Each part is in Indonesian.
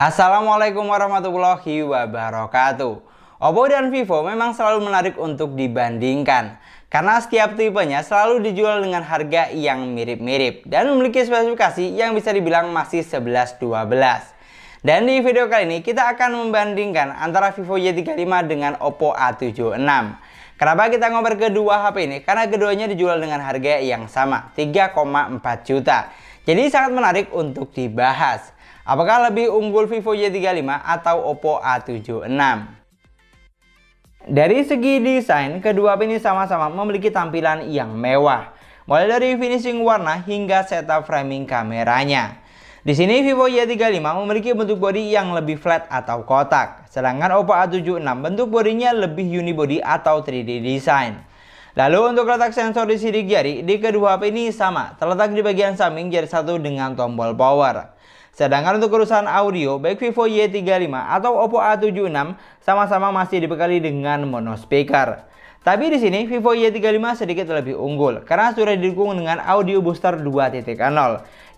Assalamualaikum warahmatullahi wabarakatuh. Oppo dan Vivo memang selalu menarik untuk dibandingkan karena setiap tipenya selalu dijual dengan harga yang mirip-mirip dan memiliki spesifikasi yang bisa dibilang masih 11-12. Dan di video kali ini kita akan membandingkan antara Vivo Y35 dengan Oppo A76. Kenapa kita ngoper kedua HP ini? Karena keduanya dijual dengan harga yang sama, 3,4 juta. Jadi sangat menarik untuk dibahas. Apakah lebih unggul Vivo Y35 atau Oppo A76? Dari segi desain, kedua HP ini sama-sama memiliki tampilan yang mewah. Mulai dari finishing warna hingga setup framing kameranya. Di sini Vivo Y35 memiliki bentuk bodi yang lebih flat atau kotak. Sedangkan Oppo A76 bentuk bodinya lebih unibody atau 3D design. Lalu untuk letak sensor di sidik jari, di kedua HP ini sama, terletak di bagian samping jari satu dengan tombol power. Sedangkan untuk urusan audio, baik Vivo Y35 atau Oppo A76 sama-sama masih dibekali dengan mono speaker. Tapi di sini Vivo Y35 sedikit lebih unggul karena sudah didukung dengan audio booster 2.0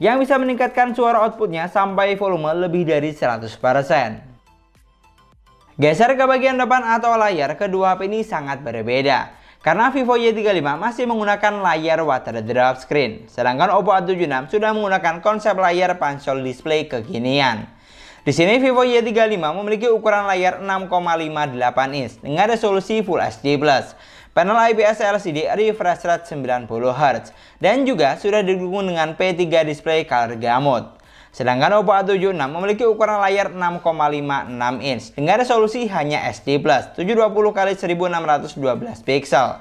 yang bisa meningkatkan suara outputnya sampai volume lebih dari 100%. Geser ke bagian depan atau layar, kedua HP ini sangat berbeda. Karena Vivo Y35 masih menggunakan layar water drop screen, sedangkan Oppo A76 sudah menggunakan konsep layar pancol display kekinian. Di sini Vivo Y35 memiliki ukuran layar 6,58 inch dengan resolusi Full HD+, panel IPS LCD refresh rate 90 Hz, dan juga sudah didukung dengan P3 display color gamut. Sedangkan Oppo A76 memiliki ukuran layar 6,56 inch dengan resolusi hanya SD+, 720x1612 pixel.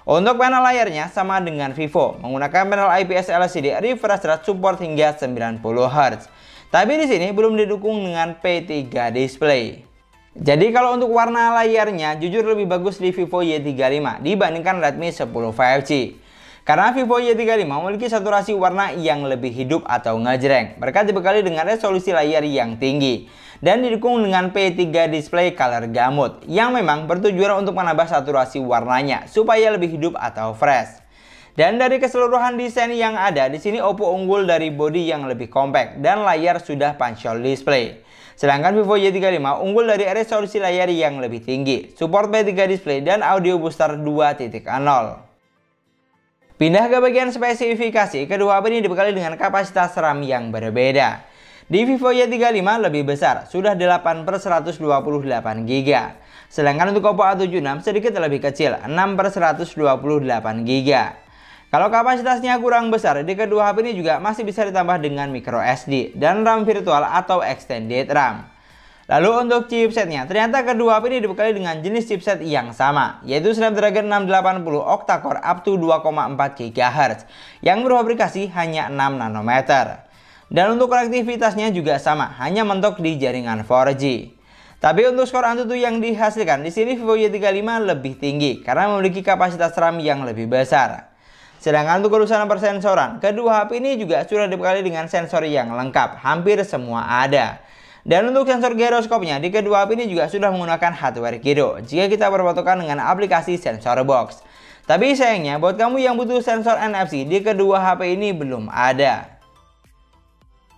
Untuk panel layarnya sama dengan Vivo, menggunakan panel IPS LCD refresh rate support hingga 90 Hz. Tapi di sini belum didukung dengan P3 display. Jadi kalau untuk warna layarnya jujur lebih bagus di Vivo Y35 dibandingkan Redmi 10 5G. Karena Vivo Y35 memiliki saturasi warna yang lebih hidup atau ngejreng berkat dibekali dengan resolusi layar yang tinggi dan didukung dengan P3 display color gamut yang memang bertujuan untuk menambah saturasi warnanya supaya lebih hidup atau fresh. Dan dari keseluruhan desain yang ada di sini Oppo unggul dari bodi yang lebih compact dan layar sudah pancol display. Sedangkan Vivo Y35 unggul dari resolusi layar yang lebih tinggi, support P3 display dan audio booster 2.0. Pindah ke bagian spesifikasi, kedua HP ini dibekali dengan kapasitas RAM yang berbeda. Di Vivo Y35 lebih besar, sudah 8/128GB. Sedangkan untuk Oppo A76 sedikit lebih kecil, 6/128GB. Kalau kapasitasnya kurang besar, di kedua HP ini juga masih bisa ditambah dengan micro SD dan RAM virtual atau extended RAM. Lalu untuk chipsetnya, ternyata kedua HP ini dibekali dengan jenis chipset yang sama, yaitu Snapdragon 680 octa-core up to 2,4 GHz yang berfabrikasi hanya 6 nanometer. Dan untuk konektivitasnya juga sama, hanya mentok di jaringan 4G. Tapi untuk skor Antutu yang dihasilkan, di sini Vivo Y35 lebih tinggi karena memiliki kapasitas RAM yang lebih besar. Sedangkan untuk urusan persensoran, kedua HP ini juga sudah dibekali dengan sensor yang lengkap, hampir semua ada. Dan untuk sensor giroskopnya di kedua HP ini juga sudah menggunakan hardware gyro jika kita berpatokan dengan aplikasi sensor box. Tapi sayangnya buat kamu yang butuh sensor NFC di kedua HP ini belum ada.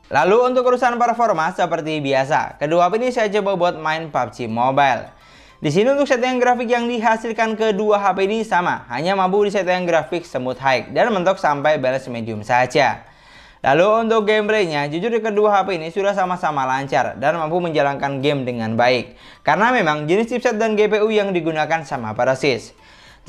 Lalu untuk urusan performa seperti biasa, kedua HP ini saya coba buat main PUBG Mobile. Di sini untuk settingan grafik yang dihasilkan kedua HP ini sama, hanya mampu di settingan grafik smooth high dan mentok sampai balance medium saja. Lalu untuk gameplaynya, jujur di kedua HP ini sudah sama-sama lancar dan mampu menjalankan game dengan baik. Karena memang jenis chipset dan GPU yang digunakan sama persis.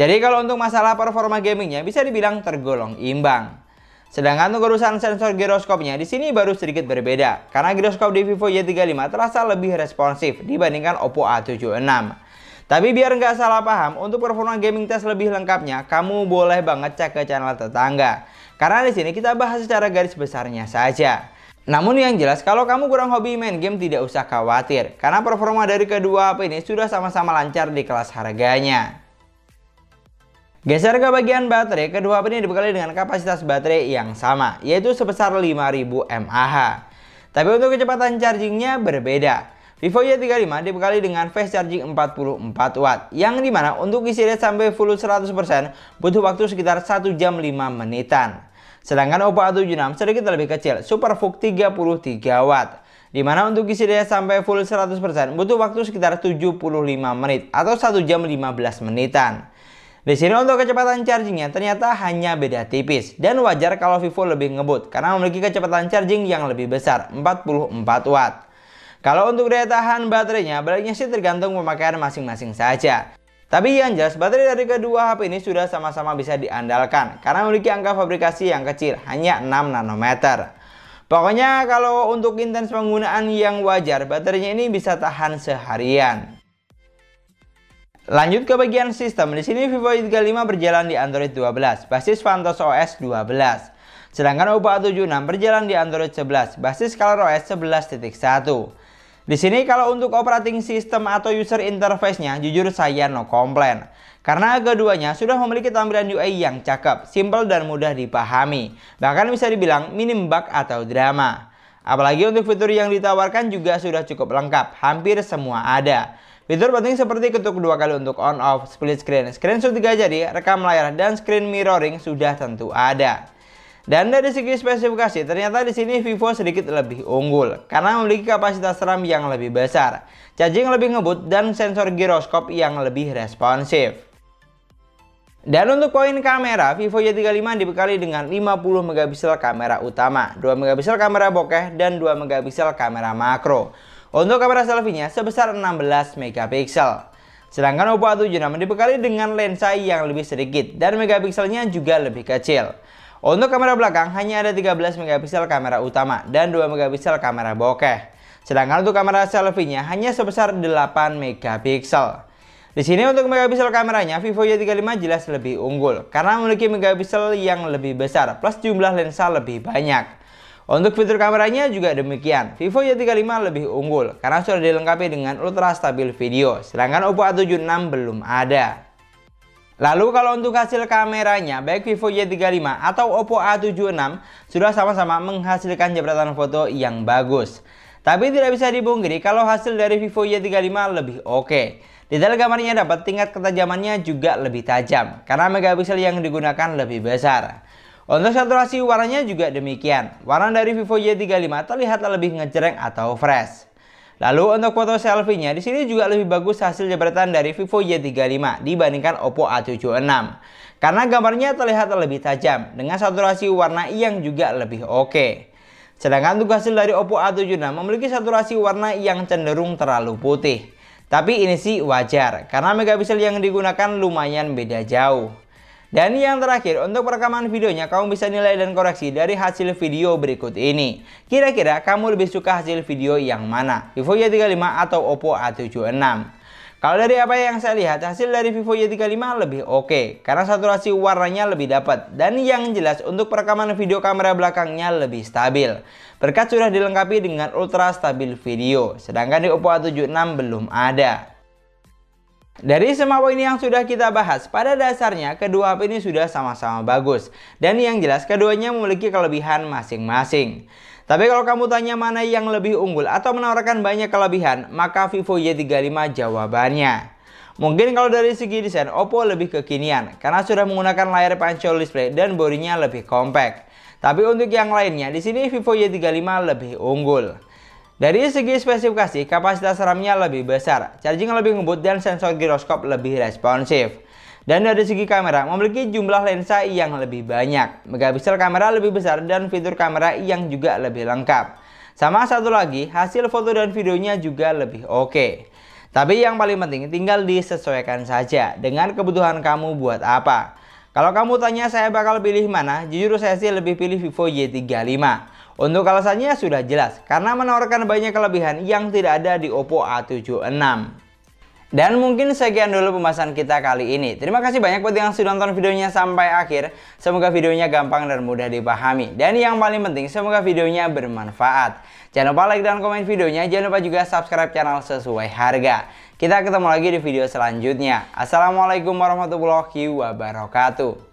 Jadi kalau untuk masalah performa gamingnya bisa dibilang tergolong imbang. Sedangkan untuk urusan sensor giroskopnya di sini baru sedikit berbeda. Karena giroskop di Vivo Y35 terasa lebih responsif dibandingkan Oppo A76. Tapi biar nggak salah paham, untuk performa gaming test lebih lengkapnya, kamu boleh banget cek ke channel tetangga. Karena di sini kita bahas secara garis besarnya saja. Namun yang jelas, kalau kamu kurang hobi main game tidak usah khawatir. Karena performa dari kedua HP ini sudah sama-sama lancar di kelas harganya. Geser ke bagian baterai, kedua HP ini dibekali dengan kapasitas baterai yang sama, yaitu sebesar 5000 mAh. Tapi untuk kecepatan chargingnya berbeda. Vivo Y35 dibekali dengan fast charging 44 watt, yang dimana untuk isi rate sampai full 100% butuh waktu sekitar 1 jam 5 menitan. Sedangkan Oppo A76 sedikit lebih kecil, Super VOOC 33 watt. Dimana untuk isi daya sampai full 100% butuh waktu sekitar 75 menit atau 1 jam 15 menitan. Di sini untuk kecepatan chargingnya ternyata hanya beda tipis, dan wajar kalau Vivo lebih ngebut karena memiliki kecepatan charging yang lebih besar, 44 watt. Kalau untuk daya tahan baterainya, baliknya sih tergantung pemakaian masing-masing saja. Tapi yang jelas baterai dari kedua HP ini sudah sama-sama bisa diandalkan karena memiliki angka fabrikasi yang kecil, hanya 6 nanometer. Pokoknya kalau untuk intens penggunaan yang wajar, baterainya ini bisa tahan seharian. Lanjut ke bagian sistem, di sini Vivo Y35 berjalan di Android 12, basis Vantos OS 12. Sedangkan Oppo A76 berjalan di Android 11, basis ColorOS 11.1. Di sini kalau untuk operating system atau user interface-nya, jujur saya no komplain. Karena keduanya sudah memiliki tampilan UI yang cakep, simple dan mudah dipahami. Bahkan bisa dibilang minim bug atau drama. Apalagi untuk fitur yang ditawarkan juga sudah cukup lengkap, hampir semua ada. Fitur penting seperti ketuk 2 kali untuk on off, split screen, screenshot 3 jari, rekam layar, dan screen mirroring sudah tentu ada. Dan dari segi spesifikasi ternyata di sini Vivo sedikit lebih unggul karena memiliki kapasitas RAM yang lebih besar, charging lebih ngebut, dan sensor giroskop yang lebih responsif. Dan untuk poin kamera, Vivo Y35 dibekali dengan 50 megapiksel kamera utama, 2 megapiksel kamera bokeh, dan 2 megapiksel kamera makro. Untuk kamera selfie-nya sebesar 16 megapiksel. Sedangkan Oppo A76 dibekali dengan lensa yang lebih sedikit dan megapikselnya juga lebih kecil. Untuk kamera belakang hanya ada 13 megapiksel kamera utama dan 2 megapiksel kamera bokeh. Sedangkan untuk kamera selfie-nya hanya sebesar 8 megapiksel. Di sini untuk megapiksel kameranya Vivo Y35 jelas lebih unggul karena memiliki megapiksel yang lebih besar plus jumlah lensa lebih banyak. Untuk fitur kameranya juga demikian, Vivo Y35 lebih unggul karena sudah dilengkapi dengan ultra stabil video, sedangkan Oppo A76 belum ada. Lalu kalau untuk hasil kameranya, baik Vivo Y35 atau Oppo A76 sudah sama-sama menghasilkan jepretan foto yang bagus. Tapi tidak bisa dipungkiri kalau hasil dari Vivo Y35 lebih oke. Detail gambarnya dapat, tingkat ketajamannya juga lebih tajam karena megapiksel yang digunakan lebih besar. Untuk saturasi warnanya juga demikian. Warna dari Vivo Y35 terlihat lebih ngejreng atau fresh. Lalu untuk foto selfie-nya di sini juga lebih bagus hasil jepretan dari Vivo Y35 dibandingkan Oppo A76. Karena gambarnya terlihat lebih tajam dengan saturasi warna yang juga lebih oke. Sedangkan untuk hasil dari Oppo A76 memiliki saturasi warna yang cenderung terlalu putih. Tapi ini sih wajar karena megapiksel yang digunakan lumayan beda jauh. Dan yang terakhir, untuk perekaman videonya kamu bisa nilai dan koreksi dari hasil video berikut ini. Kira-kira kamu lebih suka hasil video yang mana? Vivo Y35 atau Oppo A76? Kalau dari apa yang saya lihat, hasil dari Vivo Y35 lebih oke karena saturasi warnanya lebih dapat. Dan yang jelas untuk perekaman video kamera belakangnya lebih stabil. Berkat sudah dilengkapi dengan ultra stabil video. Sedangkan di Oppo A76 belum ada. Dari semua poin yang sudah kita bahas, pada dasarnya kedua HP ini sudah sama-sama bagus. Dan yang jelas keduanya memiliki kelebihan masing-masing. Tapi kalau kamu tanya mana yang lebih unggul atau menawarkan banyak kelebihan, maka Vivo Y35 jawabannya. Mungkin kalau dari segi desain, Oppo lebih kekinian karena sudah menggunakan layar punch-hole display dan bodinya lebih compact. Tapi untuk yang lainnya, di sini Vivo Y35 lebih unggul. Dari segi spesifikasi, kapasitas RAM-nya lebih besar, charging lebih ngebut, dan sensor giroskop lebih responsif. Dan dari segi kamera, memiliki jumlah lensa yang lebih banyak, megapiksel kamera lebih besar, dan fitur kamera yang juga lebih lengkap. Sama satu lagi, hasil foto dan videonya juga lebih oke. Tapi yang paling penting, tinggal disesuaikan saja dengan kebutuhan kamu buat apa. Kalau kamu tanya saya bakal pilih mana, jujur saya sih lebih pilih Vivo Y35. Untuk alasannya sudah jelas, karena menawarkan banyak kelebihan yang tidak ada di Oppo A76. Dan mungkin sekian dulu pembahasan kita kali ini. Terima kasih banyak buat yang sudah nonton videonya sampai akhir. Semoga videonya gampang dan mudah dipahami. Dan yang paling penting, semoga videonya bermanfaat. Jangan lupa like dan komen videonya. Jangan lupa juga subscribe channel sesuai harga. Kita ketemu lagi di video selanjutnya. Assalamualaikum warahmatullahi wabarakatuh.